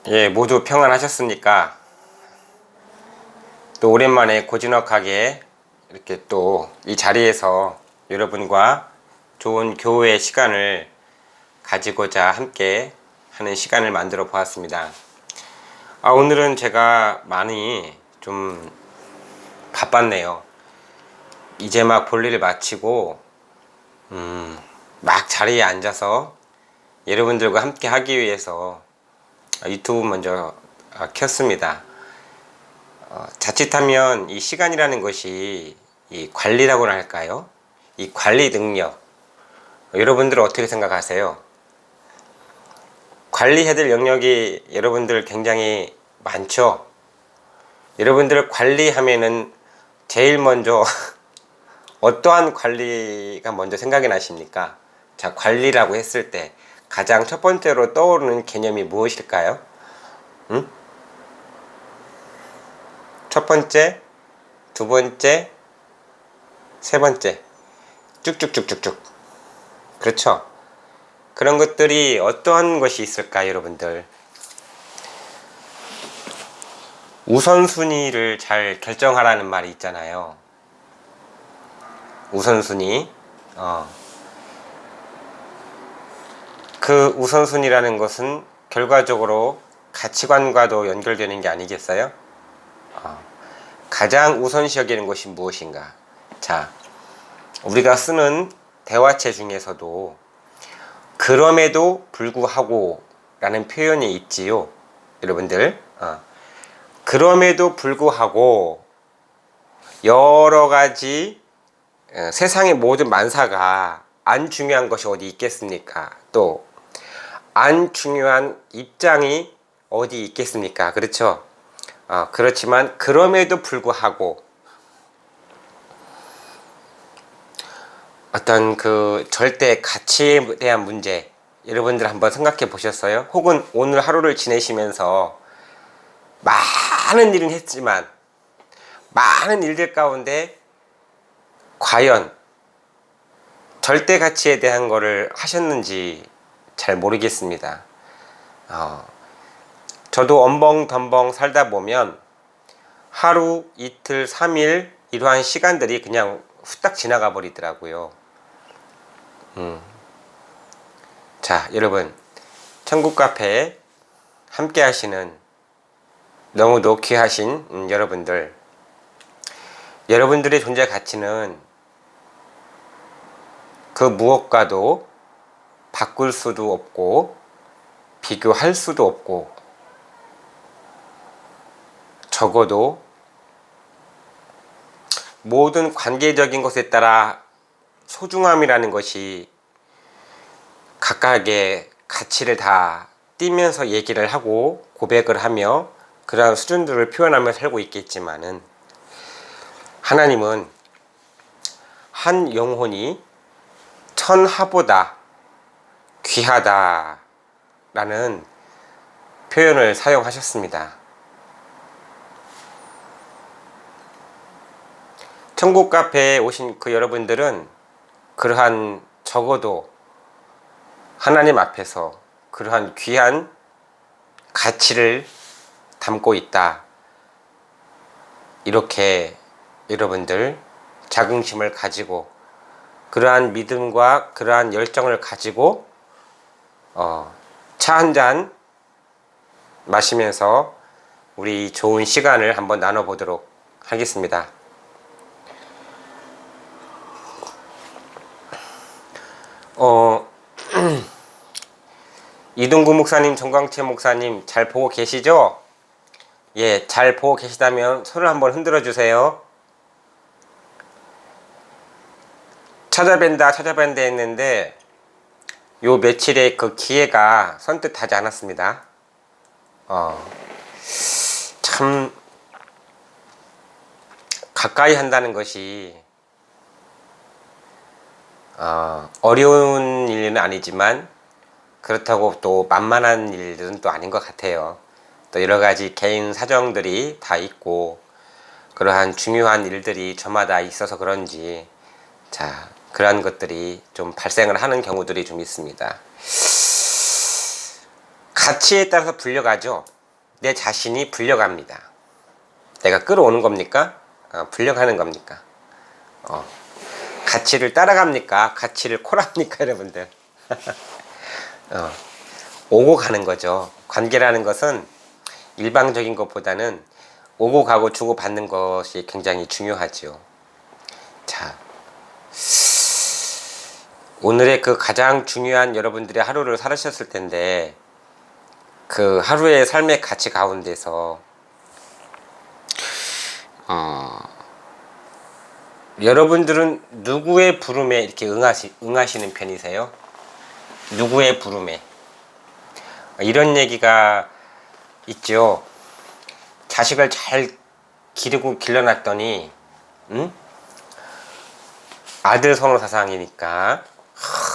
예, 모두 평안하셨습니까? 또 오랜만에 고즈넉하게 이렇게 또 이 자리에서 여러분과 좋은 교우의 시간을 가지고자 함께 하는 시간을 만들어 보았습니다. 오늘은 제가 많이 좀 바빴네요. 이제 막 볼일을 마치고 막 자리에 앉아서 여러분들과 함께 하기 위해서 유튜브 먼저 켰습니다. 자칫하면 이 시간이라는 것이 이 관리라고나 할까요? 이 관리 능력, 여러분들 어떻게 생각하세요? 관리해야 될 영역이 여러분들 굉장히 많죠? 여러분들 관리하면은 제일 먼저 어떠한 관리가 먼저 생각이 나십니까? 자, 관리라고 했을 때 가장 첫 번째로 떠오르는 개념이 무엇일까요? 첫 번째, 두 번째, 세 번째, 쭉쭉쭉쭉쭉. 그렇죠? 그런 것들이 어떠한 것이 있을까요, 여러분들? 우선순위를 잘 결정하라는 말이 있잖아요. 우선순위. 그 우선순위라는 것은 결과적으로 가치관과도 연결되는 게 아니겠어요? 가장 우선시 여기는 것이 무엇인가? 자, 우리가 쓰는 대화체 중에서도 그럼에도 불구하고 라는 표현이 있지요. 여러분들, 그럼에도 불구하고 여러 가지 세상의 모든 만사가 안 중요한 것이 어디 있겠습니까? 또 안 중요한 입장이 어디 있겠습니까? 그렇죠? 그렇지만 그럼에도 불구하고 어떤 그 절대 가치에 대한 문제, 여러분들 한번 생각해 보셨어요? 혹은 오늘 하루를 지내시면서 많은 일은 했지만 많은 일들 가운데 과연 절대 가치에 대한 거를 하셨는지 잘 모르겠습니다. 저도 엄벙덤벙 살다 보면 하루, 이틀, 3일 이러한 시간들이 그냥 후딱 지나가 버리더라고요. 자, 여러분, 천국 카페에 함께 하시는 너무도 귀하신 여러분들, 여러분들의 존재 가치는 그 무엇과도 바꿀 수도 없고 비교할 수도 없고 적어도 모든 관계적인 것에 따라 소중함이라는 것이 각각의 가치를 다 띠면서 얘기를 하고 고백을 하며 그러한 수준들을 표현하며 살고 있겠지만은 하나님은 한 영혼이 천하보다 귀하다 라는 표현을 사용하셨습니다. 천국 카페에 오신 그 여러분들은 그러한 적어도 하나님 앞에서 그러한 귀한 가치를 담고 있다. 이렇게 여러분들 자긍심을 가지고 그러한 믿음과 그러한 열정을 가지고 차 한 잔 마시면서 우리 좋은 시간을 한번 나눠보도록 하겠습니다. 이동구 목사님, 정광채 목사님 잘 보고 계시죠? 예, 잘 보고 계시다면 손을 한번 흔들어 주세요. 찾아뵌다 했는데 요 며칠에 그 기회가 선뜻하지 않았습니다. 참 가까이 한다는 것이 어려운 일은 아니지만 그렇다고 또 만만한 일들은 또 아닌 것 같아요. 또 여러 가지 개인 사정들이 다 있고 그러한 중요한 일들이 저마다 있어서 그런지 자, 그러한 것들이 좀 발생을 하는 경우들이 좀 있습니다. 가치에 따라서 불려가죠. 내 자신이 불려갑니다. 내가 끌어오는 겁니까? 불려가는 겁니까? 가치를 따라갑니까? 가치를 콜합니까? 여러분들. 오고 가는 거죠. 관계라는 것은 일방적인 것보다는 오고 가고 주고 받는 것이 굉장히 중요하죠. 자, 오늘의 그 가장 중요한 여러분들의 하루를 살으셨을 텐데, 그 하루의 삶의 가치 가운데서 여러분들은 누구의 부름에 이렇게 응하시는 편이세요? 누구의 부름에? 이런 얘기가 있죠. 자식을 잘 기르고 길러놨더니 아들 선호 사상이니까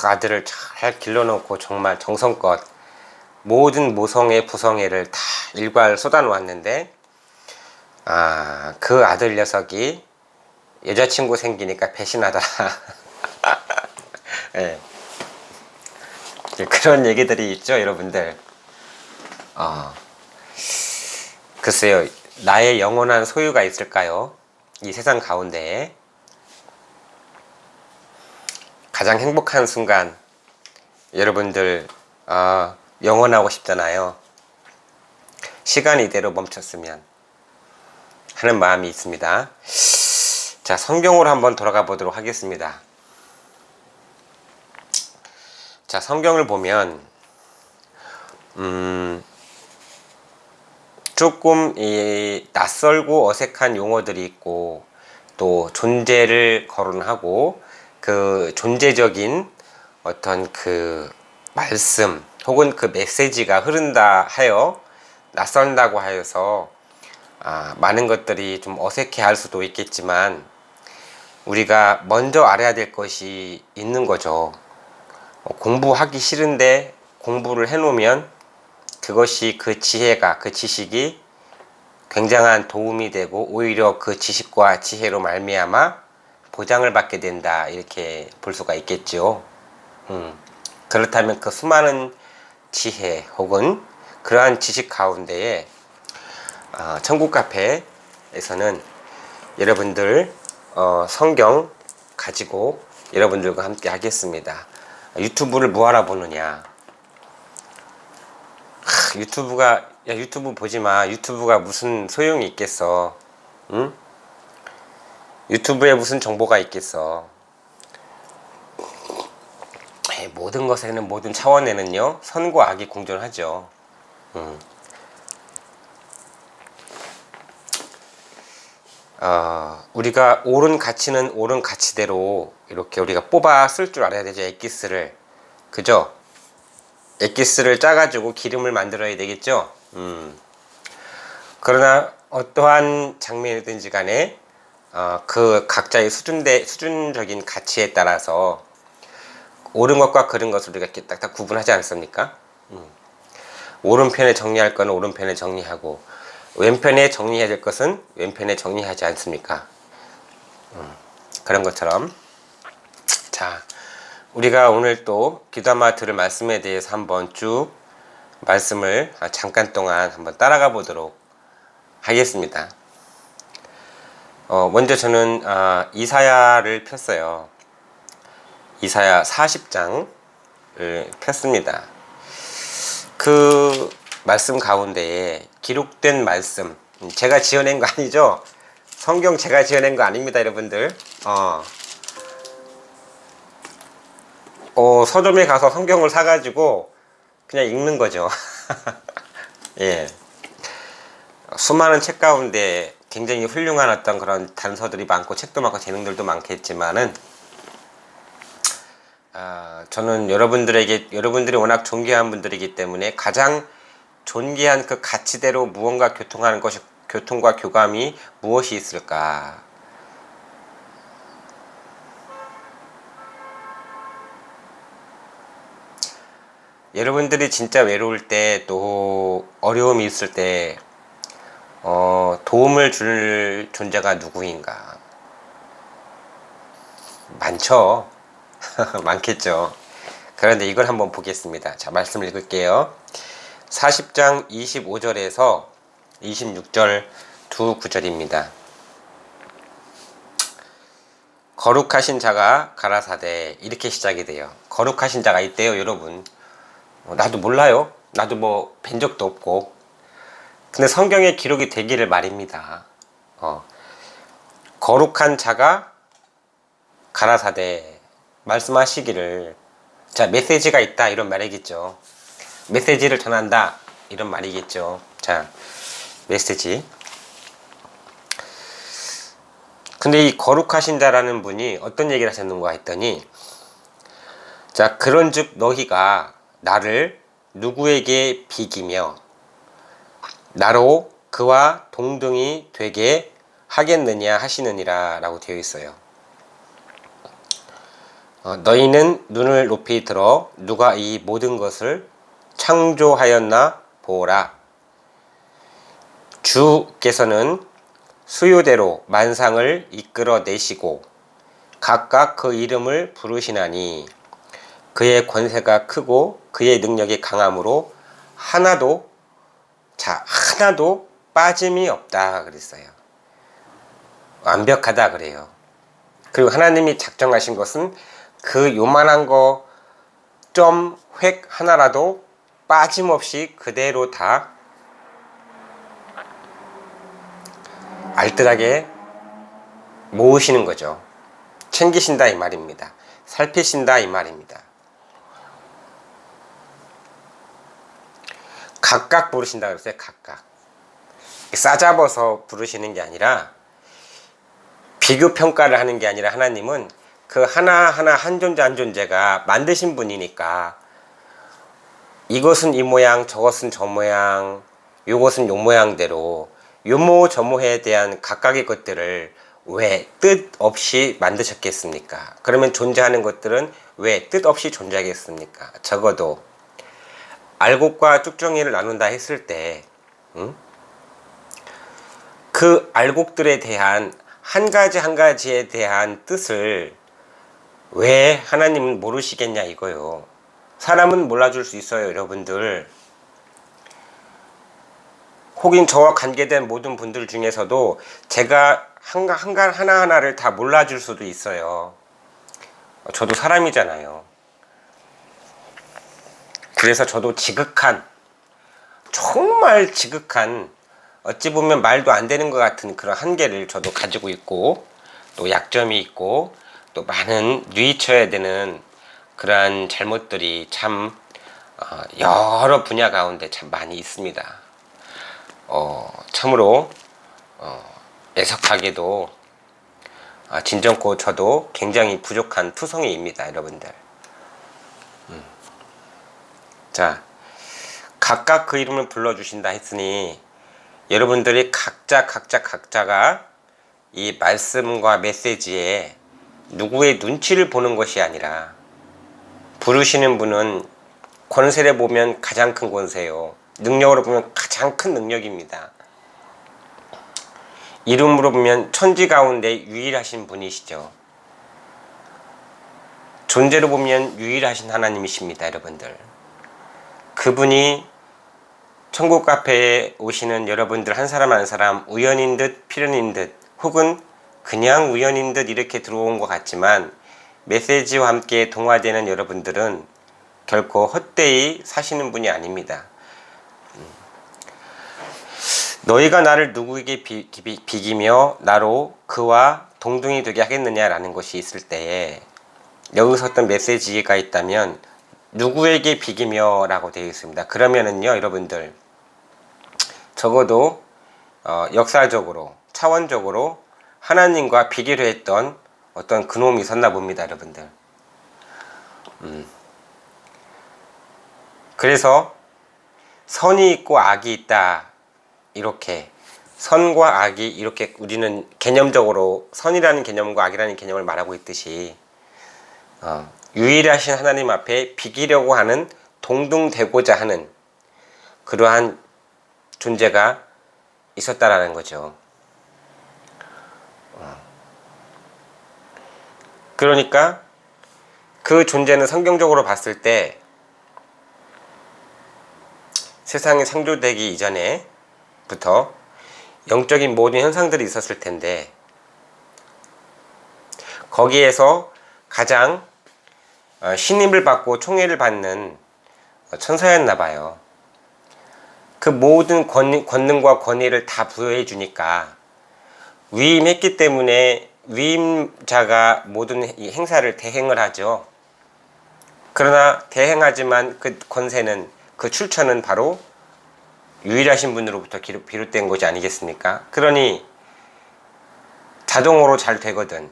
아들을 잘 길러놓고 정말 정성껏 모든 모성애 부성애를 다 일괄 쏟아놓았는데, 그 아들 녀석이 여자친구 생기니까 배신하더라. 네. 그런 얘기들이 있죠, 여러분들. 글쎄요, 나의 영원한 소유가 있을까요? 이 세상 가운데에 가장 행복한 순간, 여러분들 영원하고 싶잖아요. 시간이 이대로 멈췄으면 하는 마음이 있습니다. 자, 성경으로 한번 돌아가 보도록 하겠습니다. 자, 성경을 보면 조금 낯설고 어색한 용어들이 있고, 또 존재를 거론하고 그 존재적인 어떤 그 말씀 혹은 그 메시지가 흐른다 하여 낯선다고 하여서 많은 것들이 좀 어색해 할 수도 있겠지만, 우리가 먼저 알아야 될 것이 있는 거죠. 공부하기 싫은데 공부를 해놓으면 그것이 그 지혜가, 그 지식이 굉장한 도움이 되고 오히려 그 지식과 지혜로 말미암아 보장을 받게 된다, 이렇게 볼 수가 있겠죠. 그렇다면 그 수많은 지혜 혹은 그러한 지식 가운데에 천국 카페에서는 여러분들 성경 가지고 여러분들과 함께 하겠습니다. 유튜브를 뭐하러 보느냐. 유튜브 보지마. 유튜브가 무슨 소용이 있겠어. 응? 유튜브에 무슨 정보가 있겠어. 모든 것에는, 모든 차원에는요, 선과 악이 공존하죠. 우리가 옳은 가치는 옳은 가치대로 이렇게 우리가 뽑아 쓸 줄 알아야 되죠. 엑기스를. 그죠? 엑기스를 짜가지고 기름을 만들어야 되겠죠. 그러나 어떠한 장면이든지 간에 그 각자의 수준적인 가치에 따라서 옳은 것과 그른 것을 우리가 이렇게 딱딱 구분하지 않습니까? 오른편에 정리할 것은 오른편에 정리하고, 왼편에 정리해야 될 것은 왼편에 정리하지 않습니까? 그런 것처럼, 자, 우리가 오늘 또 귀담아 들을 말씀에 대해서 한번 쭉 말씀을 잠깐 동안 한번 따라가 보도록 하겠습니다. 먼저 저는 이사야를 폈어요. 이사야 40장을 폈습니다. 그 말씀 가운데에 기록된 말씀, 제가 지어낸 거 아니죠? 성경 제가 지어낸 거 아닙니다, 여러분들. 서점에 가서 성경을 사가지고 그냥 읽는 거죠. 예. 수많은 책 가운데 굉장히 훌륭한 어떤 그런 단서들이 많고 책도 많고 재능들도 많겠지만은, 저는 여러분들이 워낙 존귀한 분들이기 때문에 가장 존귀한 그 가치대로 무언가 교통과 교감이 무엇이 있을까? 여러분들이 진짜 외로울 때, 또 어려움이 있을 때 도움을 줄 존재가 누구인가? 많죠. 많겠죠. 그런데 이걸 한번 보겠습니다. 자, 말씀 읽을게요. 40장 25절에서 26절 두 구절입니다. 거룩하신 자가 가라사대, 이렇게 시작이 돼요. 거룩하신 자가 있대요, 여러분. 나도 몰라요. 나도 뭐 뵌 적도 없고. 근데 성경에 기록이 되기를 말입니다. 거룩한 자가 가라사대 말씀하시기를, 자, 메시지가 있다 이런 말이겠죠. 메시지를 전한다 이런 말이겠죠. 자, 메시지. 근데 이 거룩하신 자라는 분이 어떤 얘기를 하셨는가 했더니, 자, 그런즉 너희가 나를 누구에게 비기며 나로 그와 동등이 되게 하겠느냐 하시느니라 라고 되어 있어요. 너희는 눈을 높이 들어 누가 이 모든 것을 창조하였나 보라. 주께서는 수요대로 만상을 이끌어내시고 각각 그 이름을 부르시나니 그의 권세가 크고 그의 능력이 강함으로 하나도 빠짐이 없다 그랬어요. 완벽하다 그래요. 그리고 하나님이 작정하신 것은 그 요만한 거 점 획 하나라도 빠짐없이 그대로 다 알뜰하게 모으시는 거죠. 챙기신다 이 말입니다. 살피신다 이 말입니다. 각각 부르신다 그랬어요. 각각. 싸잡아서 부르시는 게 아니라, 비교 평가를 하는 게 아니라, 하나님은 그 하나하나 한 존재 한 존재가 만드신 분이니까 이것은 이 모양, 저것은 저 모양, 요것은 요 모양대로 요모저모에 대한 각각의 것들을 왜 뜻없이 만드셨겠습니까? 그러면 존재하는 것들은 왜 뜻없이 존재하겠습니까? 적어도 알곡과 쭉정이를 나눈다 했을 때 그 알곡들에 대한 한 가지 한 가지에 대한 뜻을 왜 하나님은 모르시겠냐 이거요. 사람은 몰라줄 수 있어요, 여러분들. 혹은 저와 관계된 모든 분들 중에서도 제가 하나하나를 다 몰라줄 수도 있어요. 저도 사람이잖아요. 그래서 저도 정말 지극한, 어찌 보면 말도 안 되는 것 같은 그런 한계를 저도 가지고 있고, 또 약점이 있고, 또 많은 뉘우쳐야 되는 그러한 잘못들이 참 여러 분야 가운데 참 많이 있습니다. 참으로 애석하게도 진정코 저도 굉장히 부족한 투성이입니다, 여러분들. 자, 각각 그 이름을 불러주신다 했으니 여러분들이 각자가 이 말씀과 메시지에 누구의 눈치를 보는 것이 아니라, 부르시는 분은 권세를 보면 가장 큰 권세요. 능력으로 보면 가장 큰 능력입니다. 이름으로 보면 천지 가운데 유일하신 분이시죠. 존재로 보면 유일하신 하나님이십니다, 여러분들. 그분이 천국 카페에 오시는 여러분들 한 사람 한 사람 우연인 듯 필연인 듯, 혹은 그냥 우연인 듯 이렇게 들어온 것 같지만, 메시지와 함께 동화되는 여러분들은 결코 헛되이 사시는 분이 아닙니다. 너희가 나를 누구에게 비기며 나로 그와 동등이 되게 하겠느냐라는 것이 있을 때에, 여기서 어떤 메시지가 있다면 누구에게 비기며 라고 되어 있습니다. 그러면은요, 여러분들, 적어도 역사적으로, 차원적으로 하나님과 비교를 했던 어떤 그놈이 있었나 봅니다, 여러분들. 그래서 선이 있고 악이 있다, 이렇게 선과 악이 이렇게 우리는 개념적으로 선이라는 개념과 악이라는 개념을 말하고 있듯이, 유일하신 하나님 앞에 비기려고 하는, 동등되고자 하는 그러한 존재가 있었다라는 거죠. 그러니까 그 존재는 성경적으로 봤을 때 세상이 창조되기 이전에 영적인 모든 현상들이 있었을 텐데 거기에서 가장 신임을 받고 총애를 받는 천사였나 봐요. 그 모든 권능과 권위를 다 부여해 주니까 위임했기 때문에 위임자가 모든 이 행사를 대행을 하죠. 그러나 대행하지만 그 권세는, 그 출처는 바로 유일하신 분으로부터 비롯된 것이 아니겠습니까? 그러니 자동으로 잘 되거든.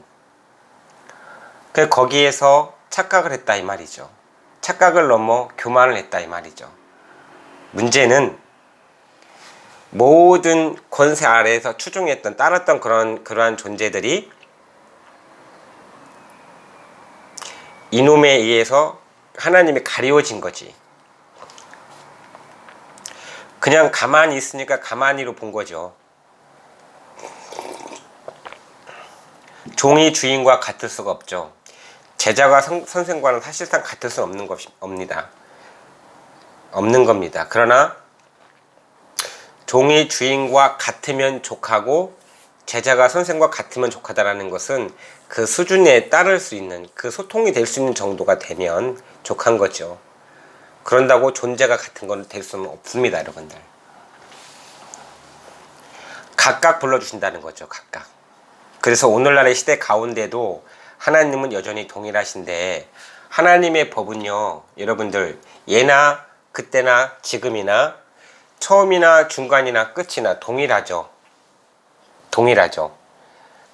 거기에서 착각을 했다 이 말이죠. 착각을 넘어 교만을 했다 이 말이죠. 문제는 모든 권세 아래에서 추종했던, 따랐던 그러한 존재들이 이놈에 의해서 하나님이 가리워진 거지. 그냥 가만히 있으니까 가만히로 본 거죠. 종이 주인과 같을 수가 없죠. 제자가 선생과는 사실상 같을 수 없는 겁니다. 그러나 종이 주인과 같으면 족하고 제자가 선생과 같으면 족하다라는 것은 그 수준에 따를 수 있는, 그 소통이 될 수 있는 정도가 되면 족한 거죠. 그런다고 존재가 같은 건 될 수는 없습니다, 여러분들. 각각 불러주신다는 거죠, 각각. 그래서 오늘날의 시대 가운데도 하나님은 여전히 동일하신데, 하나님의 법은요, 여러분들, 예나 그때나 지금이나 처음이나 중간이나 끝이나 동일하죠.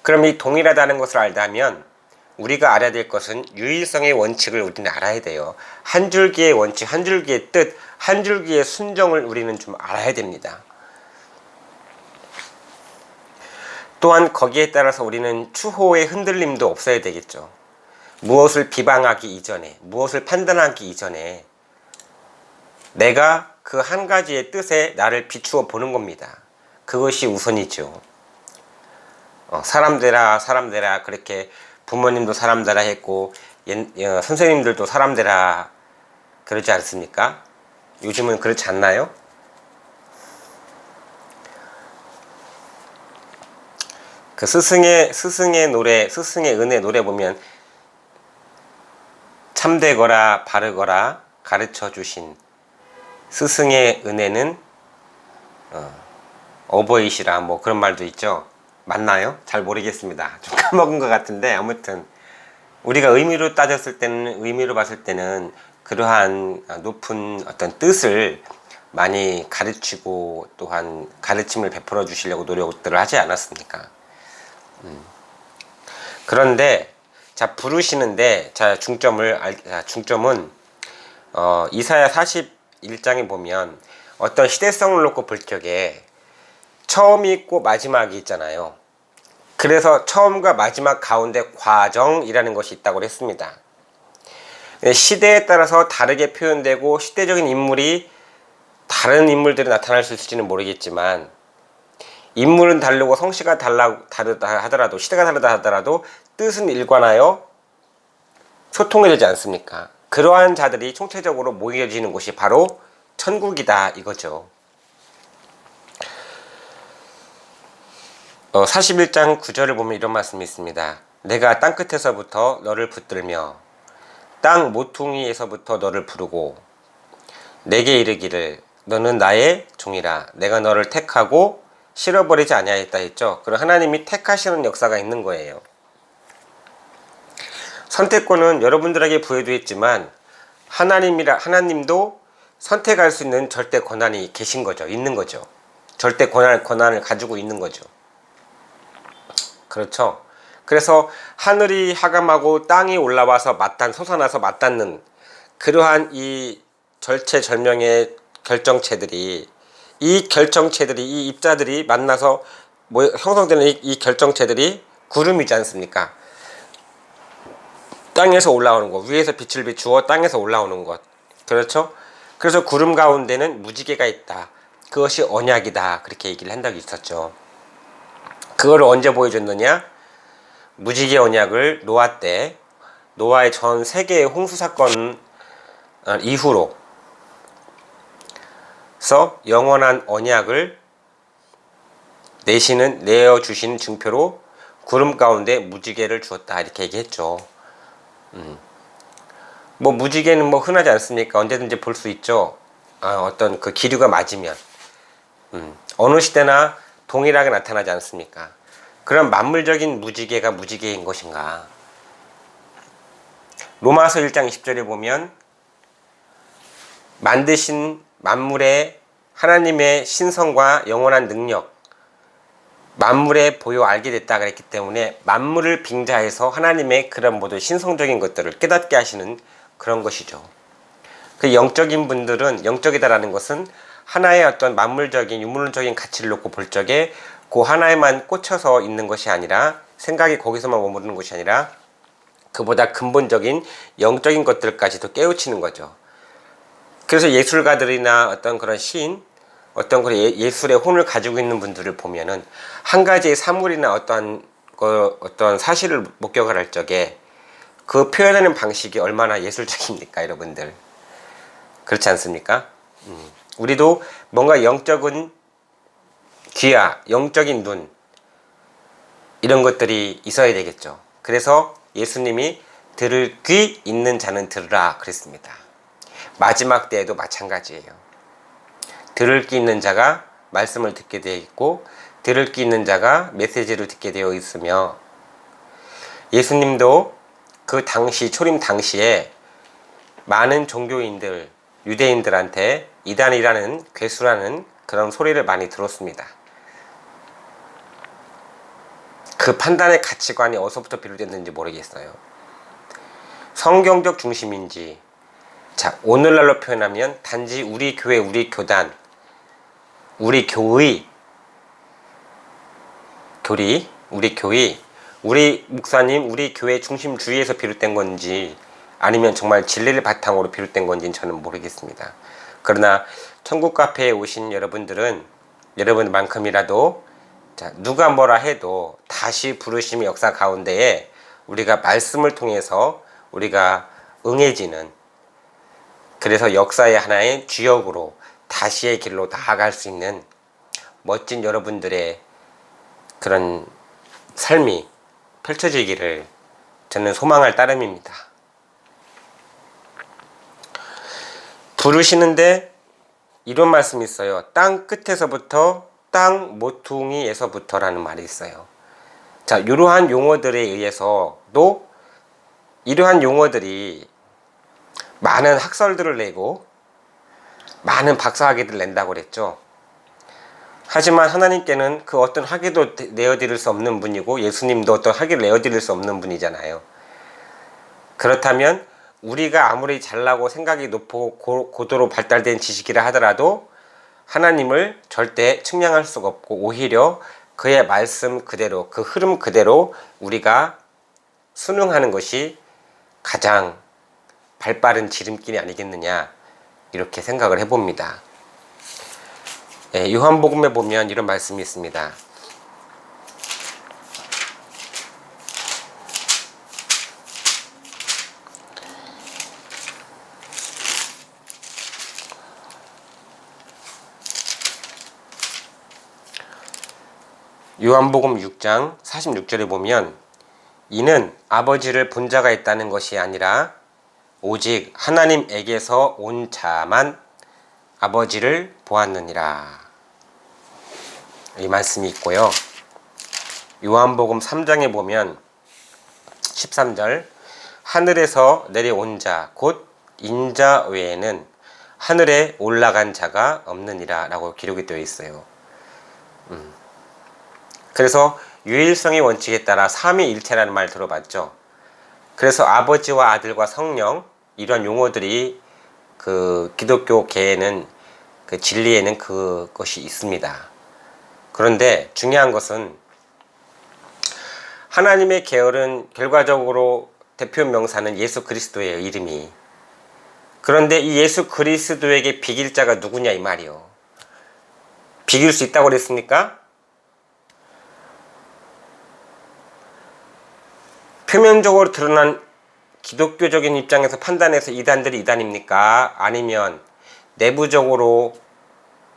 그럼 이 동일하다는 것을 알다면 우리가 알아야 될 것은 유일성의 원칙을 우리는 알아야 돼요. 한 줄기의 원칙, 한 줄기의 뜻, 한 줄기의 순정을 우리는 좀 알아야 됩니다. 또한 거기에 따라서 우리는 추호의 흔들림도 없어야 되겠죠. 무엇을 비방하기 이전에, 무엇을 판단하기 이전에 내가 그 한 가지의 뜻에 나를 비추어 보는 겁니다. 그것이 우선이죠. 사람 되라 그렇게 부모님도 사람 되라 했고 선생님들도 사람 되라 그러지 않습니까? 요즘은 그렇지 않나요? 그 스승의 노래, 스승의 은혜 노래 보면 참되거라 바르거라 가르쳐 주신 스승의 은혜는 어버이시라, 뭐 그런 말도 있죠. 맞나요? 잘 모르겠습니다. 좀 까먹은 것 같은데, 아무튼 우리가 의미로 봤을 때는 그러한 높은 어떤 뜻을 많이 가르치고 또한 가르침을 베풀어 주시려고 노력들을 하지 않았습니까? 그런데 부르시는데 중점은 이사야 41장에 보면 어떤 시대성을 놓고 볼 적에 처음이 있고 마지막이 있잖아요. 그래서 처음과 마지막 가운데 과정이라는 것이 있다고 했습니다. 시대에 따라서 다르게 표현되고 시대적인 인물이 다른 인물들이 나타날 수 있을지는 모르겠지만 인물은 다르고 성씨가 다르다 하더라도, 시대가 다르다 하더라도 뜻은 일관하여 소통이 되지 않습니까? 그러한 자들이 총체적으로 모여지는 곳이 바로 천국이다 이거죠. 41장 9절을 보면 이런 말씀이 있습니다. 내가 땅끝에서부터 너를 붙들며 땅 모퉁이에서부터 너를 부르고 내게 이르기를 너는 나의 종이라 내가 너를 택하고 실어버리지 아니하였다 했죠. 그럼 하나님이 택하시는 역사가 있는 거예요. 선택권은 여러분들에게 부여되었지만 하나님도 선택할 수 있는 절대 권한이 계신 거죠. 있는 거죠. 절대 권한을 가지고 있는 거죠. 그렇죠. 그래서 하늘이 하감하고 땅이 올라와서 솟아나서 맞닿는 그러한 이 절체절명의 결정체들이, 이 입자들이 만나서 형성되는 이 결정체들이 구름이지 않습니까? 땅에서 올라오는 것, 위에서 빛을 비추어 땅에서 올라오는 것. 그렇죠? 그래서 구름 가운데는 무지개가 있다. 그것이 언약이다. 그렇게 얘기를 한 적이 있었죠. 그걸 언제 보여줬느냐? 무지개 언약을 노아 때, 노아의 전 세계의 홍수 사건 이후로서 영원한 언약을 내시는 내어주신 증표로 구름 가운데 무지개를 주었다 이렇게 얘기했죠. 뭐 무지개는 뭐 흔하지 않습니까? 언제든지 볼 수 있죠. 어떤 그 기류가 맞으면 어느 시대나 동일하게 나타나지 않습니까? 그런 만물적인 무지개가 무지개인 것인가? 로마서 1장 20절에 보면 만드신 만물의 하나님의 신성과 영원한 능력, 만물의 보여 알게 됐다 그랬기 때문에 만물을 빙자해서 하나님의 그런 모든 신성적인 것들을 깨닫게 하시는 그런 것이죠. 그 영적인 분들은, 영적이다라는 것은 하나의 어떤 만물적인 유물적인 가치를 놓고 볼 적에 그 하나에만 꽂혀서 있는 것이 아니라, 생각이 거기서만 머무르는 것이 아니라 그보다 근본적인 영적인 것들까지도 깨우치는 거죠. 그래서 예술가들이나 어떤 그런 시인, 어떤 그런 예술의 혼을 가지고 있는 분들을 보면은 한 가지의 사물이나 어떤 사실을 목격을 할 적에 그 표현하는 방식이 얼마나 예술적입니까, 여러분들? 그렇지 않습니까? 우리도 뭔가 영적인 귀와 영적인 눈, 이런 것들이 있어야 되겠죠. 그래서 예수님이 들을 귀 있는 자는 들으라 그랬습니다. 마지막 때에도 마찬가지예요. 들을 귀 있는 자가 말씀을 듣게 되어 있고, 들을 귀 있는 자가 메시지를 듣게 되어 있으며, 예수님도 그 당시 초림 당시에 많은 종교인들, 유대인들한테 이단이라는, 괴수라는 그런 소리를 많이 들었습니다. 그 판단의 가치관이 어디서부터 비롯됐는지 모르겠어요. 성경적 중심인지, 자, 오늘날로 표현하면 단지 우리 교회, 우리 교단, 우리 교의, 우리 목사님, 우리 교회 중심주의에서 비롯된 건지, 아니면 정말 진리를 바탕으로 비롯된 건지는 저는 모르겠습니다. 그러나 천국 카페에 오신 여러분들은 여러분만큼이라도, 자, 누가 뭐라 해도 다시 부르심의 역사 가운데에 우리가 말씀을 통해서 우리가 응해지는, 그래서 역사의 하나의 주역으로 다시의 길로 나아갈 수 있는 멋진 여러분들의 그런 삶이 펼쳐지기를 저는 소망할 따름입니다. 부르시는데 이런 말씀이 있어요. 땅 끝에서부터 땅 모퉁이에서부터라는 말이 있어요. 자, 이러한 용어들에 의해서도, 이러한 용어들이 많은 학설들을 내고 많은 박사학위를 낸다고 그랬죠. 하지만 하나님께는 그 어떤 학위도 내어드릴 수 없는 분이고, 예수님도 어떤 학위를 내어드릴 수 없는 분이잖아요. 그렇다면 우리가 아무리 잘나고 생각이 높고 고도로 발달된 지식이라 하더라도 하나님을 절대 측량할 수가 없고, 오히려 그의 말씀 그대로, 그 흐름 그대로 우리가 순응하는 것이 가장 발빠른 지름길이 아니겠느냐, 이렇게 생각을 해봅니다. 요한복음에 보면 이런 말씀이 있습니다. 요한복음 6장 46절에 보면, 이는 아버지를 본 자가 있다는 것이 아니라 오직 하나님에게서 온 자만 아버지를 보았느니라, 이 말씀이 있고요. 요한복음 3장에 보면 13절, 하늘에서 내려온 자 곧 인자 외에는 하늘에 올라간 자가 없느니라 라고 기록이 되어 있어요. 그래서 유일성의 원칙에 따라 삼위일체라는 말 들어봤죠. 그래서 아버지와 아들과 성령, 이런 용어들이 그 기독교계에는, 그 진리에는 그것이 있습니다. 그런데 중요한 것은 하나님의 계열은 결과적으로 대표 명사는 예수 그리스도의 이름이, 그런데 이 예수 그리스도에게 비길 자가 누구냐 이 말이요. 비길 수 있다고 그랬습니까? 표면적으로 드러난 기독교적인 입장에서 판단해서 이단들이 이단입니까? 아니면 내부적으로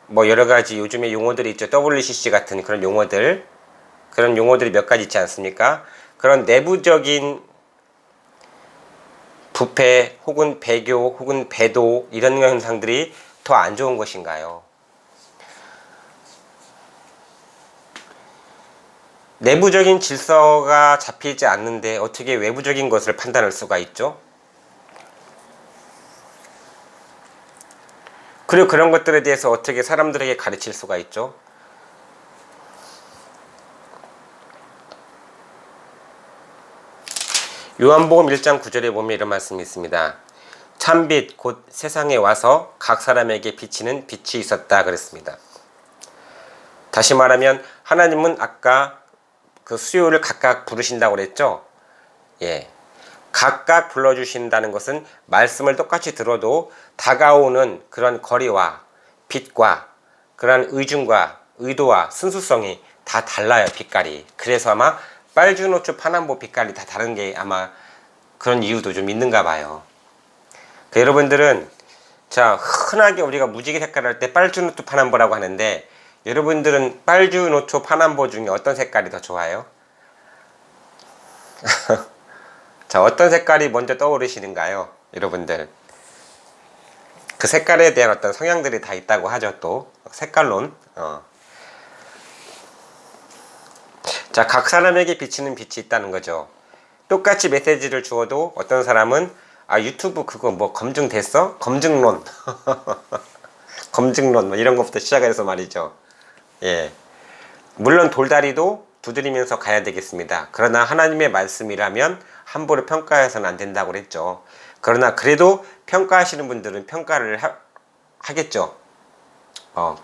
뭐 여러 가지 요즘에 용어들이 있죠. WCC 같은 그런 용어들, 그런 용어들이 몇 가지 있지 않습니까? 그런 내부적인 부패 혹은 배교 혹은 배도 이런 현상들이 더 안 좋은 것인가요? 내부적인 질서가 잡히지 않는데 어떻게 외부적인 것을 판단할 수가 있죠? 그리고 그런 것들에 대해서 어떻게 사람들에게 가르칠 수가 있죠? 요한복음 1장 9절에 보면 이런 말씀이 있습니다. 참빛 곧 세상에 와서 각 사람에게 비치는 빛이 있었다 그랬습니다. 다시 말하면 하나님은 아까 그 수요를 각각 부르신다고 그랬죠? 예. 각각 불러주신다는 것은 말씀을 똑같이 들어도 다가오는 그런 거리와 빛과 그런 의중과 의도와 순수성이 다 달라요. 빛깔이. 그래서 아마 빨주노초 파남보 빛깔이 다 다른 게 아마 그런 이유도 좀 있는가 봐요. 그 여러분들은 자 흔하게 우리가 무지개 색깔 할 때 빨주노초 파남보라고 하는데 여러분들은 빨주노초 파남보 중에 어떤 색깔이 더 좋아요? 자, 어떤 색깔이 먼저 떠오르시는가요? 여러분들. 그 색깔에 대한 어떤 성향들이 다 있다고 하죠, 또. 색깔론. 자, 각 사람에게 비치는 빛이 있다는 거죠. 똑같이 메시지를 주어도 어떤 사람은 아, 유튜브 그거 뭐 검증됐어? 검증론. 검증론, 뭐 이런 것부터 시작해서 말이죠. 예. 물론 돌다리도 두드리면서 가야 되겠습니다. 그러나 하나님의 말씀이라면 함부로 평가해서는 안 된다고 그랬죠. 그러나 그래도 평가하시는 분들은 평가를 하겠죠.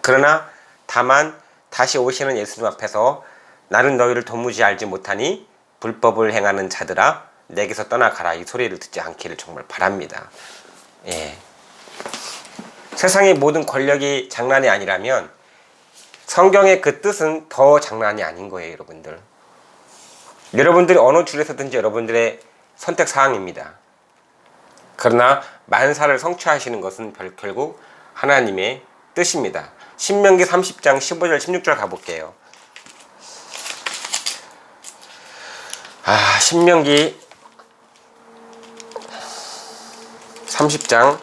그러나 다만 다시 오시는 예수님 앞에서 나는 너희를 도무지 알지 못하니 불법을 행하는 자들아 내게서 떠나가라 이 소리를 듣지 않기를 정말 바랍니다. 예. 세상의 모든 권력이 장난이 아니라면 성경의 그 뜻은 더 장난이 아닌 거예요, 여러분들. 여러분들이 어느 줄에서든지 여러분들의 선택사항입니다. 그러나 만사를 성취하시는 것은 결국 하나님의 뜻입니다. 신명기 30장 15절 16절 가볼게요. 신명기 30장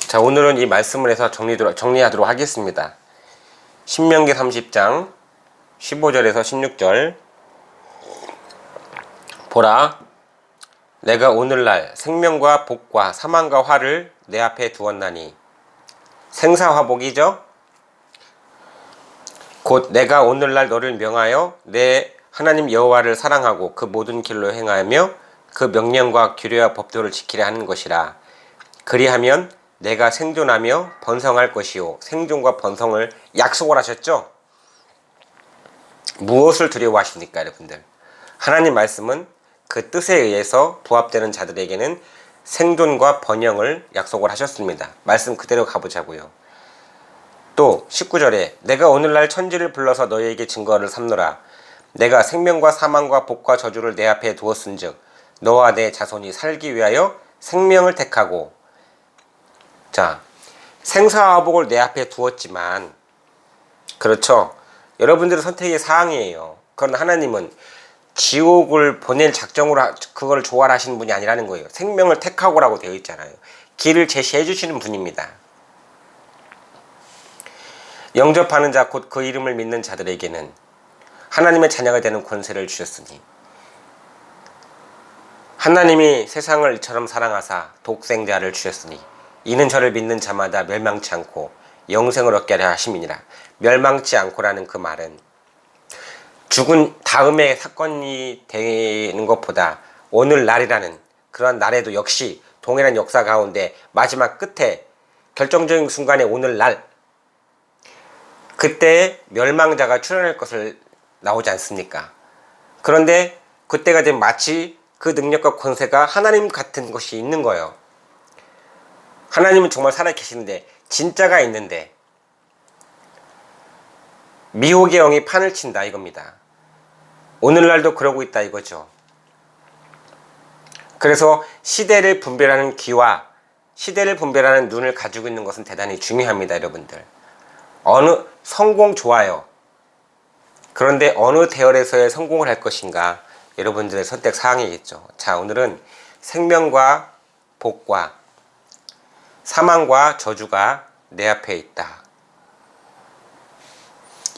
자, 오늘은 이 말씀을 해서 정리하도록 하겠습니다. 신명기 30장 15절에서 16절 보라, 내가 오늘날 생명과 복과 사망과 화를 내 앞에 두었나니 생사화복이죠. 곧 내가 오늘날 너를 명하여 내 하나님 여호와를 사랑하고 그 모든 길로 행하며 그 명령과 규례와 법도를 지키려 하는 것이라. 그리하면 내가 생존하며 번성할 것이요. 생존과 번성을 약속을 하셨죠. 무엇을 두려워하십니까, 여러분들? 하나님 말씀은 그 뜻에 의해서 부합되는 자들에게는 생존과 번영을 약속을 하셨습니다. 말씀 그대로 가보자고요. 또 19절에 내가 오늘날 천지를 불러서 너희에게 증거를 삼노라. 내가 생명과 사망과 복과 저주를 내 앞에 두었은즉 너와 내 자손이 살기 위하여 생명을 택하고 자, 생사화복을 내 앞에 두었지만 그렇죠. 여러분들의 선택의 사항이에요. 그러나 하나님은 지옥을 보낼 작정으로 그걸 조활하시는 분이 아니라는 거예요. 생명을 택하고라고 되어 있잖아요. 길을 제시해 주시는 분입니다. 영접하는 자 곧 그 이름을 믿는 자들에게는 하나님의 자녀가 되는 권세를 주셨으니 하나님이 세상을 이처럼 사랑하사 독생자를 주셨으니 이는 저를 믿는 자마다 멸망치 않고 영생을 얻게 하려 하심이니라. 멸망치 않고라는 그 말은 죽은 다음에 사건이 되는 것보다 오늘날이라는 그런 날에도 역시 동일한 역사 가운데 마지막 끝에 결정적인 순간에 오늘날 그때 멸망자가 출현할 것을 나오지 않습니까? 그런데 그때가 되면 마치 그 능력과 권세가 하나님 같은 것이 있는 거예요. 하나님은 정말 살아계시는데 진짜가 있는데 미혹의 영이 판을 친다 이겁니다. 오늘날도 그러고 있다 이거죠. 그래서 시대를 분별하는 귀와 시대를 분별하는 눈을 가지고 있는 것은 대단히 중요합니다, 여러분들. 어느 성공 좋아요. 그런데 어느 대열에서의 성공을 할 것인가, 여러분들의 선택 사항이겠죠. 자, 오늘은 생명과 복과 사망과 저주가 내 앞에 있다.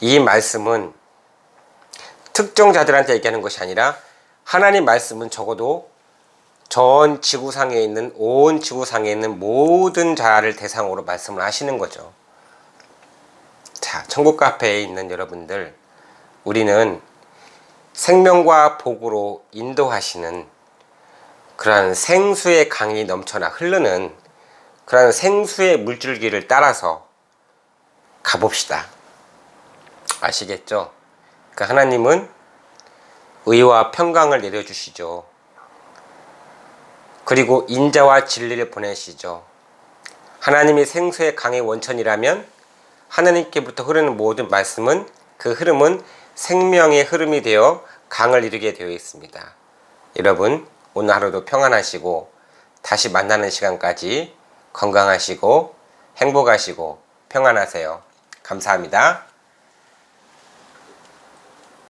이 말씀은 특정 자들한테 얘기하는 것이 아니라 하나님 말씀은 적어도 전 지구상에 있는, 온 지구상에 있는 모든 자를 대상으로 말씀을 하시는 거죠. 자, 천국 카페에 있는 여러분들, 우리는 생명과 복으로 인도하시는 그러한 생수의 강이 넘쳐나 흐르는 그러한 생수의 물줄기를 따라서 가봅시다. 아시겠죠? 그러니까 하나님은 의와 평강을 내려주시죠. 그리고 인자와 진리를 보내시죠. 하나님이 생수의 강의 원천이라면 하나님께부터 흐르는 모든 말씀은, 그 흐름은 생명의 흐름이 되어 강을 이루게 되어 있습니다. 여러분, 오늘 하루도 평안하시고 다시 만나는 시간까지 건강하시고 행복하시고 평안하세요. 감사합니다.